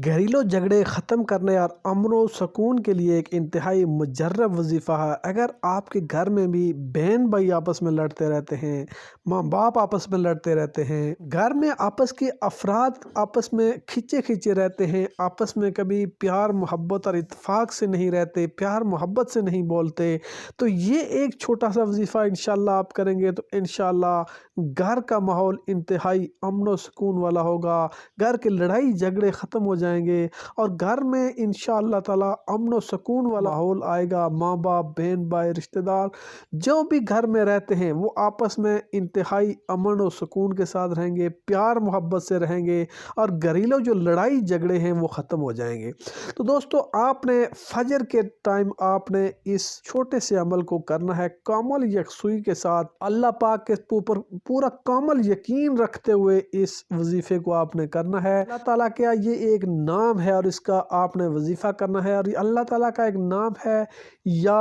घरेलू झगड़े ख़त्म करने और अमन व सुकून के लिए एक इंतहाई मुजर्रब वजीफ़ा है। अगर आपके घर में भी बहन भाई आपस में लड़ते रहते हैं, माँ बाप आपस में लड़ते रहते हैं, घर में आपस के अफराद आपस में खिंचे खिंचे रहते हैं, आपस में कभी प्यार मोहब्बत और इत्तेफाक से नहीं रहते, प्यार मोहब्बत से नहीं बोलते, तो ये एक छोटा सा वजीफ़ा इंशाअल्लाह आप करेंगे तो इंशाअल्लाह घर का माहौल इंतहाई अमन व सुकून वाला होगा। घर के लड़ाई झगड़े ख़त्म हो जाएंगे और घर में इंशाअल्लाह ताला अमन व सुकून वाला माहौल आएगा। माँ बाप, बहन भाई, रिश्तेदार जो भी घर में रहते हैं वो आपस में इंतहाई अमन व सुकून के साथ रहेंगे, प्यार मोहब्बत से रहेंगे और घरेलू जो लड़ाई झगड़े हैं वो ख़त्म हो जाएंगे। तो दोस्तों, आपने फजर के टाइम आपने इस छोटे से अमल को करना है कामल यकसुई के साथ, अल्लाह पाक के ऊपर पूरा कामल यकीन रखते हुए इस वजीफे को आपने करना है। अल्लाह ताला का ये एक नाम है और इसका आपने वजीफा करना है और अल्लाह ताला का एक नाम है या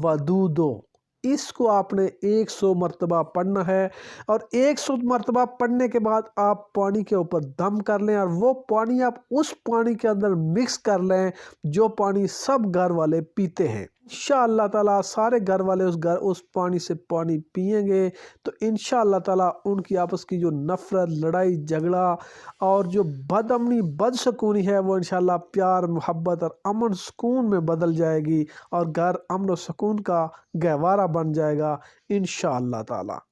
वदूदो। इसको आपने 100 मरतबा पढ़ना है और 100 मरतबा पढ़ने के बाद आप पानी के ऊपर दम कर लें और वो पानी आप उस पानी के अंदर मिक्स कर लें जो पानी सब घर वाले पीते हैं। इंशाअल्लाह ताला सारे घर वाले उस पानी से पानी पिएंगे तो इंशाअल्लाह ताला उनकी आपस की जो नफ़रत, लड़ाई झगड़ा और जो बदअमनी बदसकूनी है वो इंशाअल्लाह प्यार मोहब्बत और अमन सुकून में बदल जाएगी और घर अमन और सुकून का गहवारा बन जाएगा इंशाअल्लाह ताला।